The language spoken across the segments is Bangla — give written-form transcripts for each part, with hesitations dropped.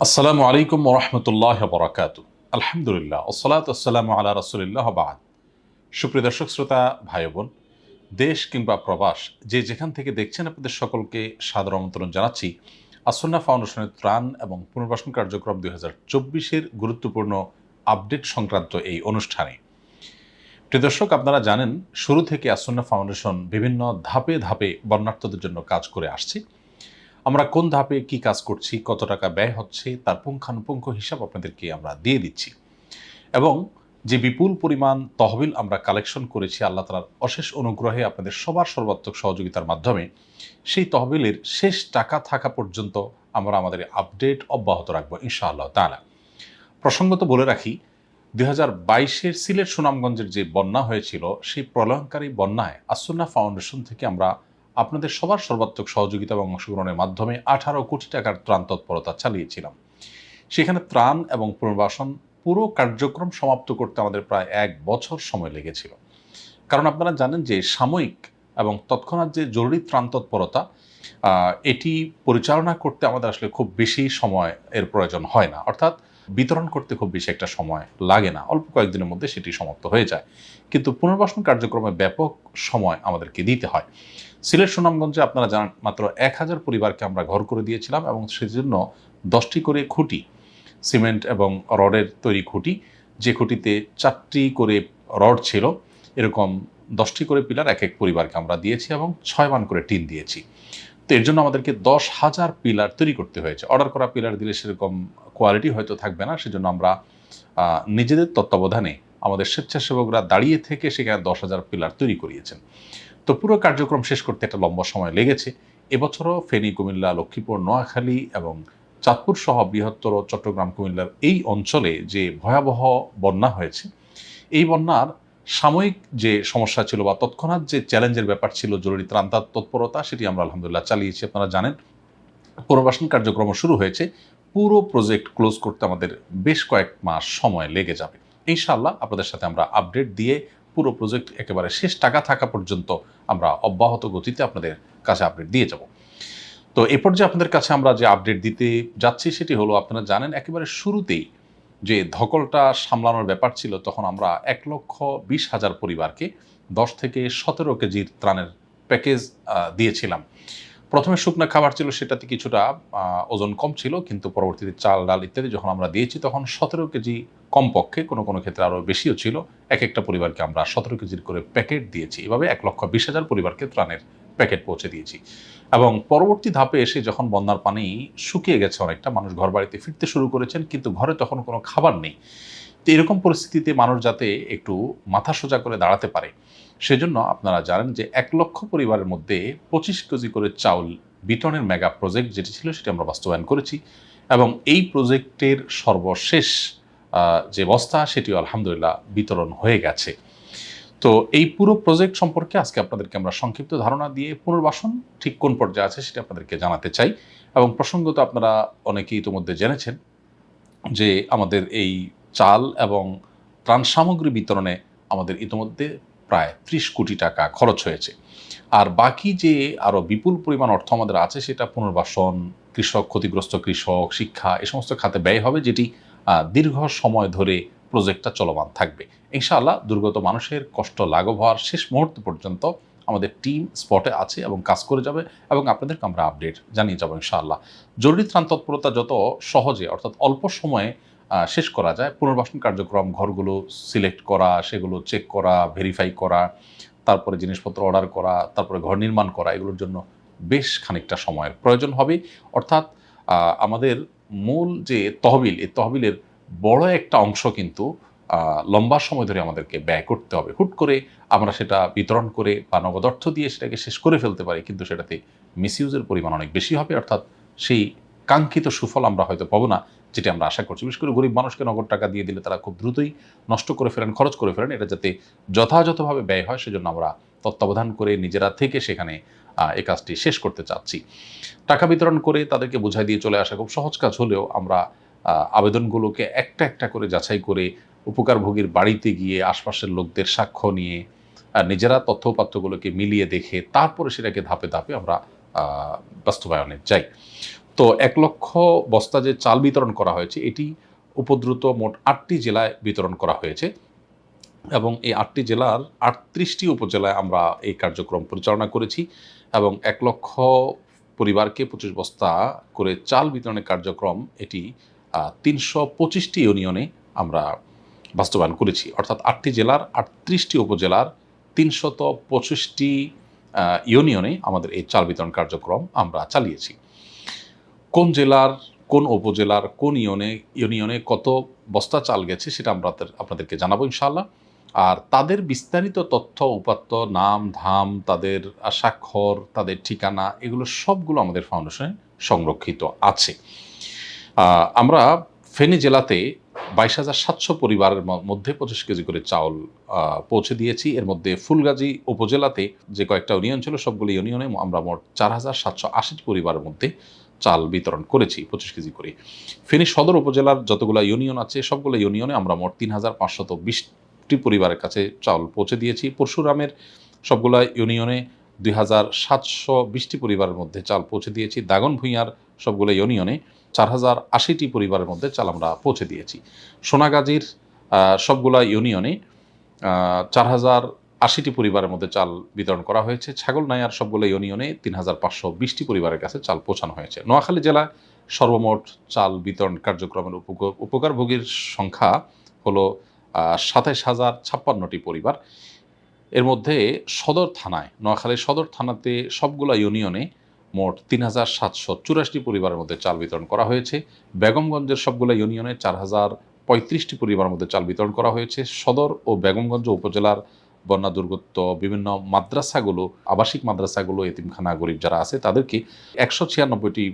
আসসালামু আলাইকুম ওরহমতুল্লাহ বরাকাতু। আলহামদুলিল্লাহ ওসসালাত আসসালামু আলা রাসূলিল্লাহ বাদ। সুপ্রিয় দর্শক শ্রোতা ভাই বোন, দেশ কিংবা প্রবাস যে যেখান থেকে দেখছেন আপনাদের সকলকে সাদর আমন্ত্রণ জানাচ্ছি আসন্না ফাউন্ডেশনের ত্রাণ এবং পুনর্বাসন কার্যক্রম 2024-এর গুরুত্বপূর্ণ আপডেট সংক্রান্ত এই অনুষ্ঠানে। প্রিয় দর্শক, আপনারা জানেন শুরু থেকে আসন্না ফাউন্ডেশন বিভিন্ন ধাপে ধাপে বন্যার্তদের জন্য কাজ করে আসছে। আমরা কোন ধাপে কি কাজ করছি, কত টাকা ব্যয় হচ্ছে, তার পুঙ্খানুপুঙ্খ হিসাব আপনাদেরকে আমরা দিয়ে দিচ্ছি। এবং যে বিপুল পরিমাণ তহবিল আমরা কালেকশন করেছি আল্লাহ তাআলার অশেষ অনুগ্রহে আপনাদের সবার সর্বাত্মক সহযোগিতার মাধ্যমে, সেই তহবিলের শেষ টাকা থাকা পর্যন্ত আমরা আমাদের আপডেট অব্যাহত রাখবো ইনশাআল্লাহ তাআলা। প্রসঙ্গত বলে রাখি, 2022-এর সিলেট সুনামগঞ্জের যে বন্যা হয়েছিল, সেই প্রলয়ঙ্কারী বন্যায় আসন্না ফাউন্ডেশন থেকে আমরা আপনাদের সবার সর্বাত্মক সহযোগিতা এবং অংশগ্রহণের মাধ্যমে 18 কোটি টাকার ত্রাণ তৎপরতা চালিয়েছিলাম। সেখানে ত্রাণ এবং পুনর্বাসন পুরো কার্যক্রম সমাপ্ত করতে আমাদের প্রায় 1 বছর সময় লেগেছিল। কারণ আপনারা জানেন যে সাময়িক এবং তৎক্ষণাৎ যে জরুরি ত্রাণ তৎপরতা, এটি পরিচালনা করতে আমাদের আসলে খুব বেশি সময় এর প্রয়োজন হয় না। অর্থাৎ বিতরণ করতে খুব বেশি একটা সময় লাগে না, অল্প কয়েকদিনের মধ্যে সেটি সমাপ্ত হয়ে যায়। কিন্তু পুনর্বাসন কার্যক্রমে ব্যাপক সময় আমাদেরকে দিতে হয়। সিলেট সুনামগঞ্জে আপনারা জানেন মাত্র 1000 পরিবারকে আমরা ঘর করে দিয়েছিলাম এবং সেজন্য 10টি করে খুঁটি, সিমেন্ট এবং রডের তৈরি খুঁটি, যে খুঁটিতে 4টি করে রড ছিল, এরকম 10টি করে পিলার এক এক পরিবারকে আমরা দিয়েছি এবং 6 মান করে টিন দিয়েছি। তো এর জন্য আমাদেরকে 10,000 পিলার তৈরি করতে হয়েছে। অর্ডার করা পিলার দিলে সেরকম কোয়ালিটি হয়তো থাকবে না, সেজন্য আমরা নিজেদের তত্ত্বাবধানে আমাদের স্বেচ্ছাসেবকরা দাঁড়িয়ে থেকে সেখানে 10,000 পিলার তৈরি করিয়েছেন। তো পুরো কার্যক্রম শেষ করতে একটা লম্বা সময় লেগেছে। এবছরও ফেনী, কুমিল্লা, লক্ষ্মীপুর, নোয়াখালী এবং চাঁদপুর সহ বৃহত্তর চট্টগ্রাম, কুমিল্লার এই অঞ্চলে যে ভয়াবহ বন্যা হয়েছে, এই বন্যার সাময়িক যে সমস্যা ছিল বা তৎক্ষণাৎ যে চ্যালেঞ্জের ব্যাপার ছিল, জরুরি ত্রাণ তৎপরতা, সেটি আমরা আলহামদুলিল্লাহ চালিয়েছি। আপনারা জানেন পুনর্বাসন কার্যক্রম শুরু হয়েছে, পুরো প্রজেক্ট ক্লোজ করতে আমাদের বেশ কয়েক মাস সময় লেগে যাবে। ইনশাআল্লাহ আপনাদের সাথে আমরা আপডেট দিয়ে পুরো প্রজেক্ট একেবারে শেষ টাকা থাকা পর্যন্ত আমরা অব্যাহত গতিতে আপনাদের কাছে আপডেট দিয়ে যাব। তো এ পর্যায়ে আপনাদের কাছে আমরা যে আপডেট দিতে যাচ্ছি সেটি হলো, আপনারা জানেন একেবারে শুরুতেই যে ধকলটা সামলানোর ব্যাপার ছিল, তখন আমরা 1,20,000 পরিবারকে 10 থেকে 17 কেজির ত্রাণের প্যাকেজ দিয়েছিলাম। প্রথমে শুকনো খাবার ছিল, সেটাতে কিছুটা ওজন কম ছিল, কিন্তু পরবর্তীতে চাল, ডাল ইত্যাদি যখন আমরা দিয়েছি তখন 17 কেজি, কমপক্ষে কোনো কোনো ক্ষেত্রে আরও বেশিও ছিল, এক একটা পরিবারকে আমরা 17 কেজির করে প্যাকেট দিয়েছি। এভাবে 1,20,000 পরিবারকে ত্রাণের প্যাকেট পৌঁছে দিয়েছি। এবং পরবর্তী ধাপে এসে যখন বন্যার পানি শুকিয়ে গেছে অনেকটা, মানুষ ঘরবাড়িতে ফিরতে শুরু করেছেন, কিন্তু ঘরে তখন কোনো খাবার নেই। তো এরকম পরিস্থিতিতে মানুষ যাতে একটু মাথা সোজা করে দাঁড়াতে পারে, সেজন্য আপনারা জানেন যে 1 লক্ষ পরিবারের মধ্যে 25 কেজি করে চাউল বিতরণের মেগা প্রজেক্ট যেটি ছিল, সেটি আমরা বাস্তবায়ন করেছি। এবং এই প্রজেক্টের সর্বশেষ যে বস্তা, সেটিও আলহামদুলিল্লাহ বিতরণ হয়ে গেছে। তো এই পুরো প্রজেক্ট সম্পর্কে আজকে আপনাদেরকে আমরা সংক্ষিপ্ত ধারণা দিয়ে পুনর্বাসন ঠিক কোন পর্যায়ে আছে সেটা আপনাদেরকে জানাতে চাই। এবং প্রসঙ্গত আপনারা অনেকেই ইতিমধ্যে জেনেছেন যে আমাদের এই চাল এবং ত্রাণ সামগ্রী বিতরণে আমাদের ইতিমধ্যে প্রায় 30 কোটি টাকা খরচ হয়েছে। আর বাকি যে আরও বিপুল পরিমাণ অর্থ আমাদের আছে, সেটা পুনর্বাসন, কৃষক, ক্ষতিগ্রস্ত কৃষক, শিক্ষা, এ সমস্ত খাতে ব্যয় হবে, যেটি দীর্ঘ সময় ধরে প্রজেক্টটা চলমান থাকবে। ইনশাআল্লাহ দুর্গত মানুষের কষ্ট লাঘব হওয়ার শেষ মুহূর্ত পর্যন্ত আমাদের টিম স্পটে আছে এবং কাজ করে যাবে, এবং আপনাদেরকে আমরা আপডেট জানিয়ে যাবো ইনশাআল্লাহ। জরুরি ত্রাণ তৎপরতা যত সহজে, অর্থাৎ অল্প সময়ে শেষ করা যায়, পুনর্বাসন কার্যক্রম, ঘরগুলো সিলেক্ট করা, সেগুলো চেক করা, ভেরিফাই করা, তারপরে জিনিসপত্র অর্ডার করা, তারপরে ঘর নির্মাণ করা, এগুলোর জন্য বেশ খানিকটা সময়ের প্রয়োজন হবে। অর্থাৎ আমাদের মূল যে তহবিল, এই তহবিলের বড় একটা অংশ কিন্তু লম্বা সময় ধরে আমাদেরকে ব্যয় করতে হবে। হুট করে আমরা সেটা বিতরণ করে বা নগদ অর্থ দিয়ে সেটাকে শেষ করে ফেলতে পারি, কিন্তু সেটাতে মিসইউজের পরিমাণ অনেক বেশি হবে। অর্থাৎ সেই কাঙ্ক্ষিত সুফল আমরা হয়তো পাবো না, যেটি আমরা আশা করছি। বিশেষ করে গরিব মানুষকে নগদ টাকা দিয়ে দিলে তারা খুব দ্রুতই নষ্ট করে ফেলেন, খরচ করে ফেলেন। এটা যাতে যথাযথভাবে ব্যয় হয়, সেজন্য আমরা তত্ত্বাবধান করে নিজেরা থেকে সেখানে এই কাজটি শেষ করতে চাচ্ছি। টাকা বিতরণ করে তাদেরকে বুঝাই দিয়ে চলে আসা খুব সহজ কাজ হলেও, আমরা আবেদনগুলোকে একটা একটা করে যাচাই করে উপকারভোগীর বাড়িতে গিয়ে আশপাশের লোকদের সাক্ষ্য নিয়ে নিজেরা তথ্যপাত্রগুলোকে মিলিয়ে দেখে তারপরে সেটাকে ধাপে ধাপে আমরা বাস্তবায়নে যাই। তো ১,০০,০০০ বস্তা যে চাল বিতরণ করা হয়েছে এটি উপদ্রুত মোট ৮টি জেলায় বিতরণ করা হয়েছে এবং এই ৮টি জেলার ৩৮টি উপজেলায় আমরা এই কার্যক্রম পরিচালনা করেছি এবং ১,০০,০০০ পরিবারকে ২৫ বস্তা করে চাল বিতরণের কার্যক্রম এটি ৩২৫টি ইউনিয়নে আমরা বাস্তবায়ন করেছি। অর্থাৎ ৮টি জেলার ৩৮টি উপজেলার ৩২৫টি ইউনিয়নে আমাদের এই চাল বিতরণ কার্যক্রম আমরা চালিয়েছি। কোন জেলার, কোন উপজেলার, কোন ইউনিয়নে কত বস্তা চাল গেছে সেটা আমরা আপনাদেরকে জানাবো ইনশাআল্লাহ। আর তাদের বিস্তারিত তথ্য, উপাত্ত, নাম, ধাম, তাদের স্বাক্ষর, তাদের ঠিকানা, এগুলো সবগুলো আমাদের ফাউন্ডেশনে সংরক্ষিত আছে। আমরা ফেনী জেলাতে ২২,৭০০ পরিবারের মধ্যে ২৫ কেজি করে চাউল পৌঁছে দিয়েছি। এর মধ্যে ফুলগাজী উপজেলাতে যে কয়েকটা ইউনিয়ন ছিল সবগুলো ইউনিয়নে আমরা মোট ৪,৭৮০ পরিবারের মধ্যে চাল বিতরণ করেছি ২৫ কেজি করে। ফেনী সদর উপজেলার যতগুলো ইউনিয়ন আছে সবগুলো ইউনিয়নে আমরা মোট ৩,৫২০টি পরিবারের কাছে চাউল পৌঁছে দিয়েছি। পরশুরামের সবগুলো ইউনিয়নে ২,৭২০টি পরিবারের মধ্যে চাল পৌঁছে দিয়েছি। দাগনভূঞার সবগুলো ইউনিয়নে ৪,০৮০টি পরিবারের মধ্যে চাল আমরা পৌঁছে দিয়েছি। সোনাগাজীর সবগুলা ইউনিয়নে ৪,০৮০টি পরিবারের মধ্যে চাল বিতরণ করা হয়েছে। ছাগলনাইয়ার সবগুলো ইউনিয়নে ৩,৫২০টি পরিবারের কাছে চাল পৌঁছানো হয়েছে। নোয়াখালী জেলায় সর্বমোট চাল বিতরণ কার্যক্রমের উপকারভোগীর সংখ্যা হলো ২৭,০৫৬টি পরিবার। এর মধ্যে সদর থানায়, নোয়াখালী সদর থানাতে সবগুলা ইউনিয়নে মোট ৩,৭৮৪টি পরিবারের মধ্যে চাল বিতরণ করা হয়েছে। বেগমগঞ্জের সবগুলো ইউনিয়নে ৪,০৩৫টি পরিবারের মধ্যে চাল বিতরণ করা হয়েছে। সদর ও বেগমগঞ্জ উপজেলার বন্যা দুর্গত বিভিন্ন মাদ্রাসাগুলো, আবাসিক মাদ্রাসাগুলো, এতিমখানা, গরিব যারা আছে তাদেরকে ১৯৬টি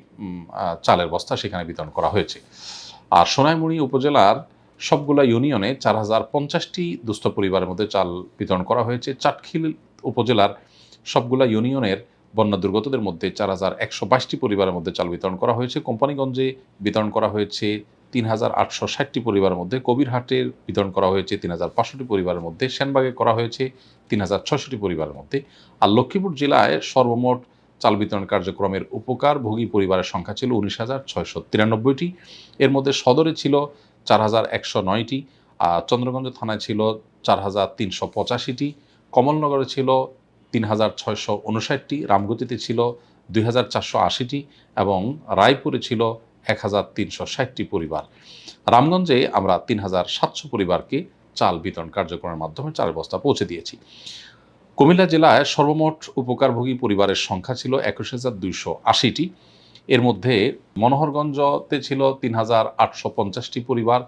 চালের বস্তা সেখানে বিতরণ করা হয়েছে। আর সোনাইমুড়ি উপজেলার সবগুলা ইউনিয়নে ৪,০৫০টি দুস্থ পরিবারের মধ্যে চাল বিতরণ করা হয়েছে। চাটখিল উপজেলার সবগুলা ইউনিয়নের বন্যা দুর্গতদের মধ্যে ৪,১২২টি পরিবারের মধ্যে চাল বিতরণ করা হয়েছে। কোম্পানিগঞ্জে বিতরণ করা হয়েছে ৩,৮৬০টি পরিবারের মধ্যে। কবিরহাটের বিতরণ করা হয়েছে ৩,৫০০টি পরিবারের মধ্যে। সেনবাগে করা হয়েছে ৩,৬০০টি পরিবারের মধ্যে। আর লক্ষ্মীপুর জেলায় সর্বমোট চাল বিতরণ কার্যক্রমের উপকারভোগী পরিবারের সংখ্যা ছিল ১৯,৬৯৩টি। এর মধ্যে সদরে ছিল ৪,১০৯টি, চন্দ্রগঞ্জ থানায় ছিল ৪,৩৮৫টি, কমলনগরে ছিল ৩,৬৫৯টি, রামগতিতে ছিল ২,৪৮০টি এবং রায়পুরে ছিল ১,৩৬০টি পরিবার। রামগঞ্জে আমরা ৩,৭০০ পরিবারকে চাল বিতরণ কার্যক্রমের মাধ্যমে চালের বস্তা পৌঁছে দিয়েছি। কুমিল্লা জেলায় সর্বমোট উপকারভোগী পরিবারের সংখ্যা ছিল ২১,২৮০টি। এর মধ্যে মনোহরগঞ্জতে ছিল ৩,৮৫০টি পরিবার,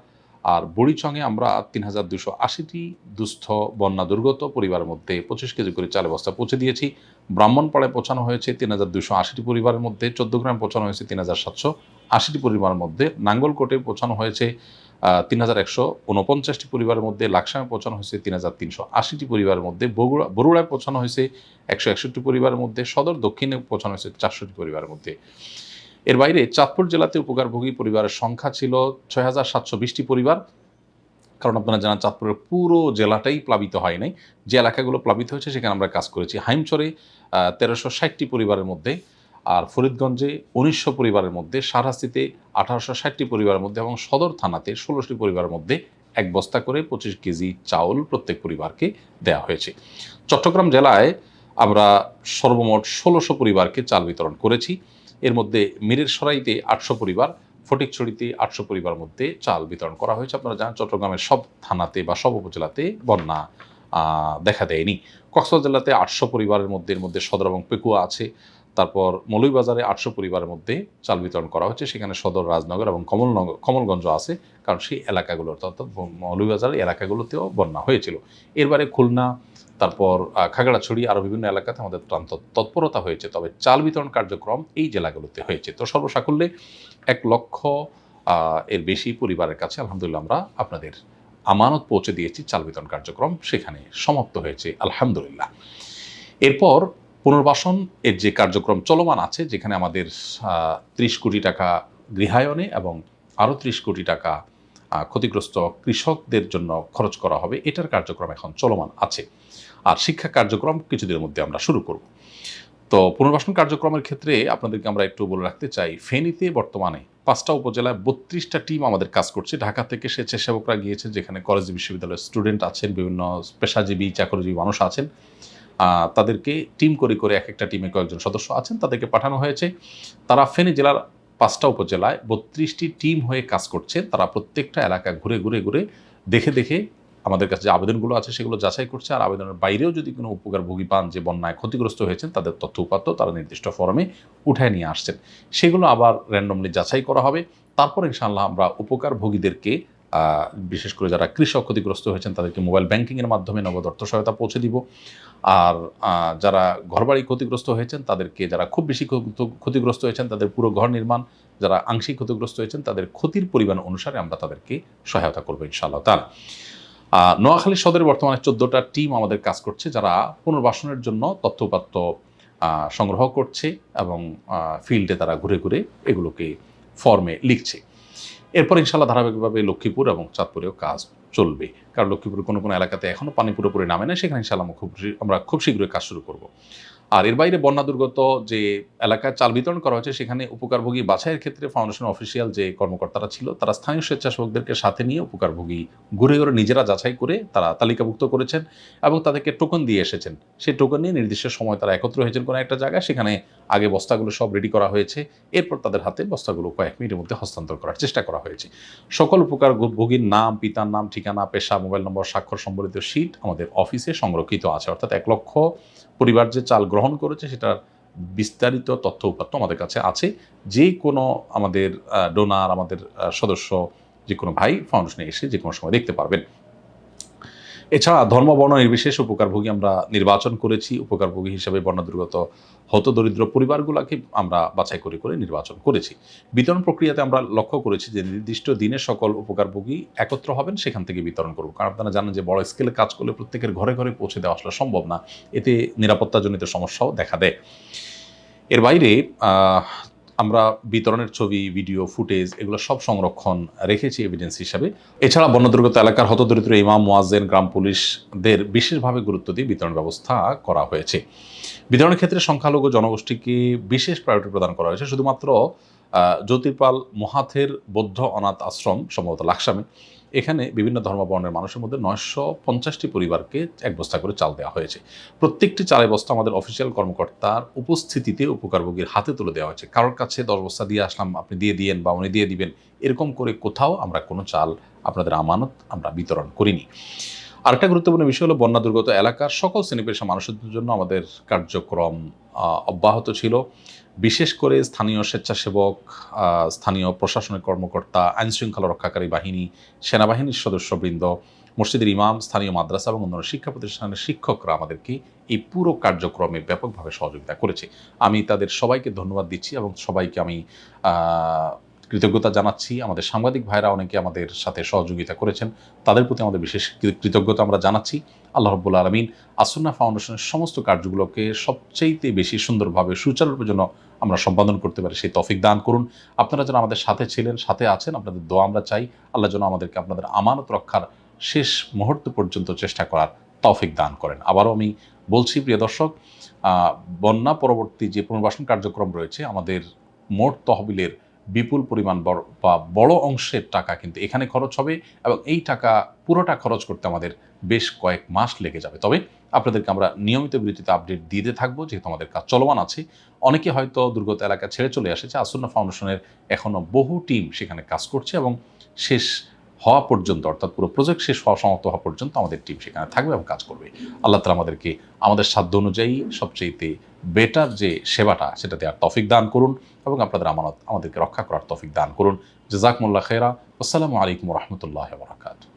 আর বুড়িচংয়ে আমরা ৩,২৮০টি দুস্থ বন্যা দুর্গত পরিবারের মধ্যে ২৫ কেজি করে চালের বস্তা পৌঁছে দিয়েছি। ব্রাহ্মণপাড়ায় পৌঁছানো হয়েছে ৩,২৮০টি পরিবারের মধ্যে, ১৪গ্রামে পৌঁছানো হয়েছে ৩,৭৮০টি পরিবারের মধ্যে, নাঙ্গলকোটে পৌঁছানো হয়েছে ৩,১৪৯টি পরিবারের মধ্যে, লাকসামে পৌঁছানো হয়েছে ৩,৩৮০টি পরিবারের মধ্যে, বরুড়ায় পৌঁছানো হয়েছে ১৬১টি পরিবারের মধ্যে, সদর দক্ষিণে পৌঁছানো হয়েছে ৪০০টি পরিবারের মধ্যে। এর বাইরে চাঁদপুর জেলাতে উপকারভোগী পরিবারের সংখ্যা ছিল ৬,৭২০টি পরিবার। কারণ আপনারা জানেন চাঁদপুরের পুরো জেলাটাই প্লাবিত হয় নাই, যে এলাকাগুলো প্লাবিত হয়েছে সেখানে আমরা কাজ করেছি। হাইমচরে ১৩৬০টি পরিবারের মধ্যে, আর ফরিদগঞ্জে ১৯০০ পরিবারের মধ্যে, সারহাসিতে ১৮৬০টি পরিবারের মধ্যে এবং সদর থানাতে ১৬টি পরিবারের মধ্যে এক বস্তা করে ২৫ কেজি চাউল প্রত্যেক পরিবারকে দেওয়া হয়েছে। চট্টগ্রাম জেলায় আমরা সর্বমোট ১৬০০ পরিবারকে চাল বিতরণ করেছি। এর মধ্যে মিরেরসরাইতে ৮০০ পরিবার, ফটিকছড়িতে ৮০০ পরিবারের মধ্যে চাল বিতরণ করা হয়েছে। আপনারা জানেন চট্টগ্রামের সব থানাতে বা সব উপজেলাতে বন্যা দেখা দেয়নি। কক্সবাজার জেলাতে ৮০০ পরিবারের মধ্যে, এর মধ্যে সদর এবং পেকুয়া আছে। তারপর মৌলভীবাজারে ৮০০ পরিবারের মধ্যে চাল বিতরণ করা হয়েছে, সেখানে সদর, রাজনগর এবং কমলগঞ্জ আছে, কারণ সেই এলাকাগুলোতে অর্থাৎ মৌলভীবাজারের এলাকাগুলোতেও বন্যা হয়েছিল। এরবারে খুলনা, তারপর খাগড়াছড়ি, আরও বিভিন্ন এলাকাতে আমাদের তৎপরতা হয়েছে, তবে চাল বিতরণ কার্যক্রম এই জেলাগুলোতে হয়েছে। তো সর্বসাকুল্যে ১,০০,০০০ এর বেশি পরিবারের কাছে আলহামদুলিল্লাহ আমরা আপনাদের আমানত পৌঁছে দিয়েছি। চাল বিতরণ কার্যক্রম সেখানে সমাপ্ত হয়েছে আলহামদুলিল্লাহ। এরপর পুনর্বাসন এর যে কার্যক্রম চলমান আছে, যেখানে আমাদের ৩০ কোটি টাকা গৃহায়নে এবং আরও ৩০ কোটি টাকা ক্ষতিগ্রস্ত কৃষকদের জন্য খরচ করা হবে, এটার কার্যক্রম এখন চলমান আছে। আর শিক্ষা কার্যক্রম কিছুদিনের মধ্যে আমরা শুরু করব। তো পুনর্বাসন কার্যক্রমের ক্ষেত্রে আপনাদেরকে আমরা একটু বলে রাখতে চাই, ফেনীতে বর্তমানে ৫টা উপজেলায় ৩২টা টিম আমাদের কাজ করছে। ঢাকা থেকে স্বেচ্ছাসেবকরা গিয়েছেন, যেখানে কলেজ বিশ্ববিদ্যালয়ের স্টুডেন্ট আছেন, বিভিন্ন পেশাজীবী চাকরিজীবী মানুষ আছেন। তাদেরকে টিম করে একটা টিমে কয়েকজন সদস্য আছেন, তাদেরকে পাঠানো হয়েছে। তারা ফেনী জেলার ৫টা উপজেলায় ৩২টি টিম হয়ে কাজ করছে। তারা প্রত্যেকটা এলাকা ঘুরে দেখে আমাদের কাছে যে আবেদনগুলো আছে সেগুলো যাচাই করছে। আর আবেদনের বাইরেও যদি কোনো উপকারভোগী পান যে বন্যায় ক্ষতিগ্রস্ত হয়েছেন, তাদের তথ্য উপাত্ত তারা নির্দিষ্ট ফরমে উঠায় নিয়ে আসছেন। সেগুলো আবার র্যান্ডমলি যাচাই করা হবে। তারপর ইনশাআল্লাহ আমরা উপকারভোগীদেরকে, বিশেষ করে যারা কৃষক ক্ষতিগ্রস্ত হয়েছেন, তাদেরকে মোবাইল ব্যাংকিংয়ের মাধ্যমে নগদ অর্থ সহায়তা পৌঁছে দিব। আর যারা ঘরবাড়ি ক্ষতিগ্রস্ত হয়েছেন তাদেরকে, যারা খুব বেশি ক্ষতিগ্রস্ত হয়েছেন তাদের পুরো ঘর নির্মাণ, যারা আংশিক ক্ষতিগ্রস্ত হয়েছেন তাদের ক্ষতির পরিমাণ অনুসারে আমরা তাদেরকে সহায়তা করবো ইনশাআল্লাহ তাআলা। নোয়াখালী সদরে বর্তমানে 14টা টিম আমাদের কাজ করছে, যারা পুনর্বাসনের জন্য তথ্যপাত্র সংগ্রহ করছে এবং ফিল্ডে তারা ঘুরে এগুলোকে ফর্মে লিখছে। এরপর ইনশাআল্লাহ ধারাবাহিকভাবে লক্ষ্মীপুর এবং চাঁদপুরেও কাজ চলবে, কারণ লক্ষ্মীপুরের কোনো এলাকাতে এখনও পানি পুরোপুরি নামে না, সেখানে ইনশাআল্লাহ আমরা খুব শীঘ্রই কাজ শুরু করব। আর এর বাইরে বন্যা দুর্গত যে এলাকায় চাল বিতরণ করা হয়েছে, সেখানে উপকারভোগী বাছাইয়ের ক্ষেত্রে ফাউন্ডেশন অফিসিয়াল যে কর্মকর্তারা ছিল, তারা স্থানীয় স্বেচ্ছাসেবকদেরকে সাথে নিয়ে উপকারভোগী ঘুরে নিজেরা যাচাই করে তারা তালিকাভুক্ত করেছেন এবং তাদেরকে টোকন দিয়ে এসেছেন। সেই টোকন নিয়ে নির্দিষ্ট সময় তারা একত্র হয়েছেন কোনো একটা জায়গায়, সেখানে আগে বস্তাগুলো সব রেডি করা হয়েছে। এরপর তাদের হাতে বস্তাগুলো কয়েক মিনিটের মধ্যে হস্তান্তর করার চেষ্টা করা হয়েছে। সকল উপকারভোগীর নাম, পিতার নাম, ঠিকানা, পেশা, মোবাইল নম্বর, স্বাক্ষর সম্বলিত শীট আমাদের অফিসে সংরক্ষিত আছে। অর্থাৎ 1 লক্ষ পরিবার যে চাল গ্রহণ করেছে সেটার বিস্তারিত তথ্য উপাত্ত আমাদের কাছে আছে। যে কোনো আমাদের ডোনার, আমাদের সদস্য, যে কোনো ভাই ফাউন্ডেশনে এসে যে কোনো সময় দেখতে পারবেন। এছাড়া ধর্ম বর্ণ নির্বিশেষে উপকারভোগী আমরা নির্বাচন করেছি। উপকারভোগী হিসেবে বন্যা দুর্গত হতদরিদ্র পরিবারগুলোকে আমরা বাছাই করে নির্বাচন করেছি। বিতরণ প্রক্রিয়াতে আমরা লক্ষ্য করেছি যে নির্দিষ্ট দিনে সকল উপকারভোগী একত্র হবেন, সেখান থেকে বিতরণ করব। কারণ আপনারা জানেন যে বড় স্কেলে কাজ করলে প্রত্যেকের ঘরে পৌঁছে দেওয়া আসলে সম্ভব না, এতে নিরাপত্তাজনিত সমস্যাও দেখা দেয়। এর বাইরে আমরা বিতরণের ছবি, ভিডিও ফুটেজ এগুলো সব সংরক্ষণ রেখেছি এভিডেন্স হিসাবে। এছাড়া বন্যা দুর্গত এলাকার হতদরিদ্র ইমাম, মুয়াজ্জিন, গ্রাম পুলিশদের বিশেষভাবে গুরুত্ব দিয়ে বিতরণ ব্যবস্থা করা হয়েছে। বিতরণের ক্ষেত্রে সংখ্যালঘু জনগোষ্ঠীকে বিশেষ প্রায়োরিটি প্রদান করা হয়েছে। শুধুমাত্র জ্যোতির্পাল মহাথের বৌদ্ধ অনাথ আশ্রম, সম্ভবত লাকসামে, এখানে বিভিন্ন ধর্মবর্ণের মানুষের মধ্যে 950টি পরিবারকে 1 বস্তা করে চাল দেওয়া হয়েছে। প্রত্যেকটি চালের বস্তা আমাদের অফিসিয়াল কর্মকর্তার উপস্থিতিতে উপকারভোগীর হাতে তুলে দেওয়া হয়েছে। কারোর কাছে 10 বস্তা দিয়ে আসলাম, আপনি দিয়ে দিয়েন বা উনি দিয়ে দিবেন, এরকম করে কোথাও আমরা কোনো চাল আপনাদের আমানত আমরা বিতরণ করিনি। আরেকটা গুরুত্বপূর্ণ বিষয় হলো, বন্যা দুর্গত এলাকার সকল শ্রেণী পেশা মানুষের জন্য আমাদের কার্যক্রম অব্যাহত ছিল। বিশেষ করে স্থানীয় স্বেচ্ছাসেবক, স্থানীয় প্রশাসনের কর্মকর্তা, আইনশৃঙ্খলা রক্ষাকারী বাহিনী, সেনাবাহিনীর সদস্যবৃন্দ, মসজিদের ইমাম, স্থানীয় মাদ্রাসা এবং অন্যান্য শিক্ষা প্রতিষ্ঠানের শিক্ষকরা আমাদেরকে এই পুরো কার্যক্রমে ব্যাপকভাবে সহযোগিতা করেছে। আমি তাদের সবাইকে ধন্যবাদ দিচ্ছি এবং সবাইকে আমি কৃতজ্ঞতা জানাচ্ছি। আমাদের সাংবাদিক ভাইরা অনেকে আমাদের সাথে সহযোগিতা করেছেন, তাদের প্রতি আমাদের বিশেষ কৃতজ্ঞতা আমরা জানাচ্ছি। আল্লাহ রাব্বুল আলামিন আসুন্নাহ ফাউন্ডেশনের সমস্ত কার্যগুলোকে সবচেয়ে বেশি সুন্দরভাবে সুচারুরূপে যেন আমরা সম্পাদন করতে পারি সেই তৌফিক দান করুন। আপনারা যেন আমাদের সাথে ছিলেন, সাথে আছেন, আপনাদের দোয়া আমরা চাই। আল্লাহ যেন আমাদেরকে আপনাদের আমানত রক্ষার শেষ মুহূর্ত পর্যন্ত চেষ্টা করার তৌফিক দান করেন। আবারও আমি বলছি, প্রিয় দর্শক, বন্যা পরবর্তী যে পুনর্বাসন কার্যক্রম রয়েছে, আমাদের মোট তহবিলের বিপুল পরিমাণ বড় অংশের টাকা কিন্তু এখানে খরচ হবে এবং এই টাকা পুরোটা খরচ করতে আমাদের বেশ কয়েক মাস লেগে যাবে। তবে আপনাদেরকে আমরা নিয়মিত বিরতিতে আপডেট দিতে থাকবো, যেহেতু আমাদের কাজ চলমান আছে। অনেকে হয়তো দুর্গত এলাকা ছেড়ে চলে এসেছে, আসুন্নাহ ফাউন্ডেশনের এখনও বহু টিম সেখানে কাজ করছে এবং শেষ হওয়া পর্যন্ত, অর্থাৎ পুরো প্রজেক্ট শেষ হওয়া সমাপ্ত হওয়া পর্যন্ত আমাদের টিম সেখানে থাকবে এবং কাজ করবে। আল্লাহ তাআলা আমাদেরকে আমাদের সাধ্য অনুযায়ী সবচেয়ে বেটার যে সেবাটা সেটা দেওয়ার তৌফিক দান করুন এবং আপনাদের আমানত আমাদেরকে রক্ষা করার তৌফিক দান করুন। জাযাকুমুল্লাহ খায়রা। আসসালামু আলাইকুম ওয়া রাহমাতুল্লাহি ওয়া বারাকাতুহু।